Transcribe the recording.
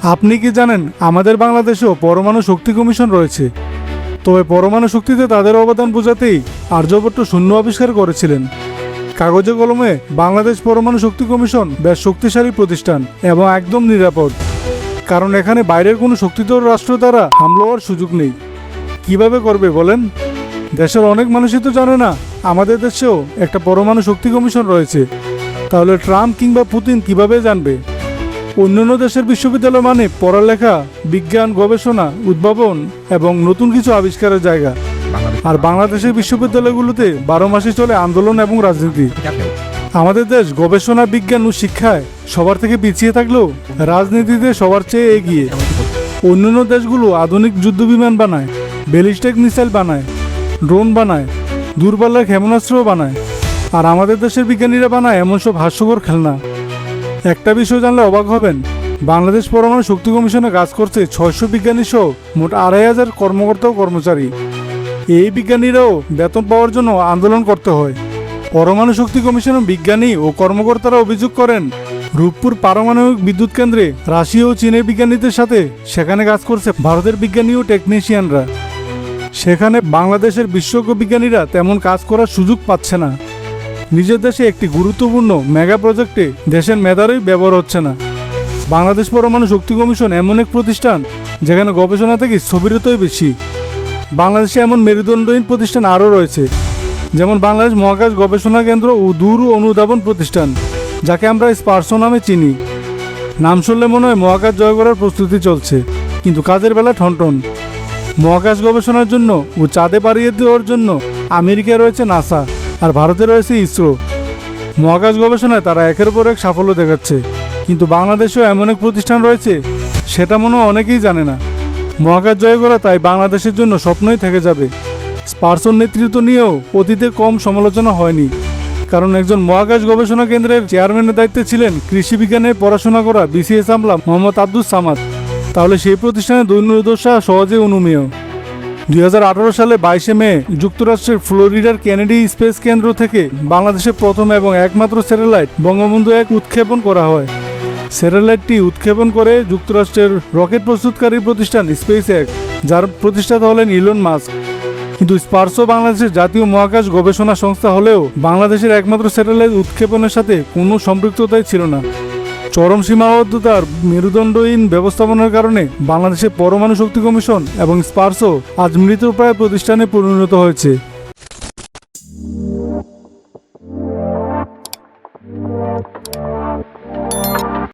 আপনি কি জানেন আমাদের বাংলাদেশেও পরমাণু শক্তি কমিশন রয়েছে? তবে পরমাণু শক্তিতে তাদের অবদান বোঝাতেই আর্যভট্ট শূন্য আবিষ্কার করেছিলেন। কাগজে কলমে বাংলাদেশ পরমাণু শক্তি কমিশন বেশ শক্তিশালী প্রতিষ্ঠান এবং একদম নিরাপদ, কারণ এখানে বাইরের কোনো শক্তিধর রাষ্ট্র দ্বারা হামলা হওয়ার সুযোগ নেই। কিভাবে করবে বলেন? দেশের অনেক মানুষই তো জানে না আমাদের দেশেও একটা পরমাণু শক্তি কমিশন রয়েছে। তাহলে ট্রাম্প কিংবা পুতিন কিভাবে জানবে? অন্যান্য দেশের বিশ্ববিদ্যালয় মানে পড়ালেখা, বিজ্ঞান, গবেষণা, উদ্ভাবন এবং নতুন কিছু আবিষ্কারের জায়গা। আর বাংলাদেশের বিশ্ববিদ্যালয়গুলোতে 12 মাসে চলে আন্দোলন এবং রাজনীতি। আমাদের দেশ গবেষণা, বিজ্ঞান ও শিক্ষায় সবার থেকে পিছিয়ে থাকলেও রাজনীতিতে সবার চেয়ে এগিয়ে। অন্যান্য দেশগুলো আধুনিক যুদ্ধবিমান বানায়, ব্যালিস্টিক মিসাইল বানায়, ড্রোন বানায়, দূরপাল্লার ক্ষেপণাস্ত্র বানায়, আর আমাদের দেশের বিজ্ঞানীরা বানায় এমন সব হাস্যকর খেলনা। একটা বিষয় জানলে অবাক হবেন, বাংলাদেশ পরমাণু শক্তি কমিশনে কাজ করছে 600 বিজ্ঞানী সহ মোট 2500 কর্মকর্তা ও কর্মচারী। এই বিজ্ঞানীরাও বেতন পাওয়ার জন্য আন্দোলন করতে হয়। পরমাণু শক্তি কমিশনের বিজ্ঞানী ও কর্মকর্তারা অভিযোগ করেন, রূপপুর পারমাণবিক বিদ্যুৎ কেন্দ্রে রাশিয়া ও চীনের বিজ্ঞানীদের সাথে সেখানে কাজ করছে ভারতের বিজ্ঞানী ও টেকনিশিয়ানরা। সেখানে বাংলাদেশের বিশেষজ্ঞ বিজ্ঞানীরা তেমন কাজ করার সুযোগ পাচ্ছে না। নিজের দেশে একটি গুরুত্বপূর্ণ মেগা প্রজেক্টে দেশের মেধারই ব্যবহার হচ্ছে না। বাংলাদেশ পরমাণু শক্তি কমিশন এমন এক প্রতিষ্ঠান যেখানে গবেষণা থেকে স্থবিরতাই বেশি। বাংলাদেশে এমন মেরুদণ্ডহীন প্রতিষ্ঠান আরও রয়েছে, যেমন বাংলাদেশ মহাকাশ গবেষণা কেন্দ্র ও দূর অনুধাবন প্রতিষ্ঠান, যাকে আমরা স্পারসো নামে চিনি। নাম শুনলে মনে হয় মহাকাশ জয় করার প্রস্তুতি চলছে, কিন্তু কাজের বেলা ঠনঠন। মহাকাশ গবেষণার জন্য ও চাঁদে পাড়িয়ে দেওয়ার জন্য আমেরিকায় রয়েছে নাসা, আর ভারতে রয়েছে ইসরো। মহাকাশ গবেষণায় তারা একের পর এক সাফল্য দেখাচ্ছে, কিন্তু বাংলাদেশেও এমন এক প্রতিষ্ঠান রয়েছে সেটা মনে হয় অনেকেই জানে না। মহাকাশ জয় করা তাই বাংলাদেশের জন্য স্বপ্নই থেকে যাবে। স্পারসোর নেতৃত্ব নিয়েও অতীতে কম সমালোচনা হয়নি, কারণ একজন মহাকাশ গবেষণা কেন্দ্রের চেয়ারম্যানের দায়িত্বে ছিলেন কৃষি বিজ্ঞানে পড়াশোনা করা বিসিএস আমলা মোহাম্মদ আব্দুস সামাদ। তাহলে সেই প্রতিষ্ঠানের দৈন্যদশা সহজে অনুমেয়। 2018 সালে 22 মে যুক্তরাষ্ট্রের ফ্লোরিডার কেনেডি স্পেস কেন্দ্র থেকে বাংলাদেশের প্রথম এবং একমাত্র স্যাটেলাইট বঙ্গবন্ধু 1 উৎক্ষেপণ করা হয়। স্যাটেলাইটটি উৎক্ষেপণ করে যুক্তরাষ্ট্রের রকেট প্রস্তুতকারী প্রতিষ্ঠান স্পেস এক্স, যার প্রতিষ্ঠাতা হলেন ইলন মাস্ক। কিন্তু স্পারসো বাংলাদেশের জাতীয় মহাকাশ গবেষণা সংস্থা হলেও বাংলাদেশের একমাত্র স্যাটেলাইট উৎক্ষেপণের সাথে কোনো সম্পৃক্ততাই ছিল না। চরম সীমাবদ্ধতার মেরুদণ্ডহীন ব্যবস্থাপনার কারণে বাংলাদেশের পরমাণু শক্তি কমিশন এবং স্পারসো আজ মৃতপ্রায় প্রতিষ্ঠানে পরিণত হয়েছে।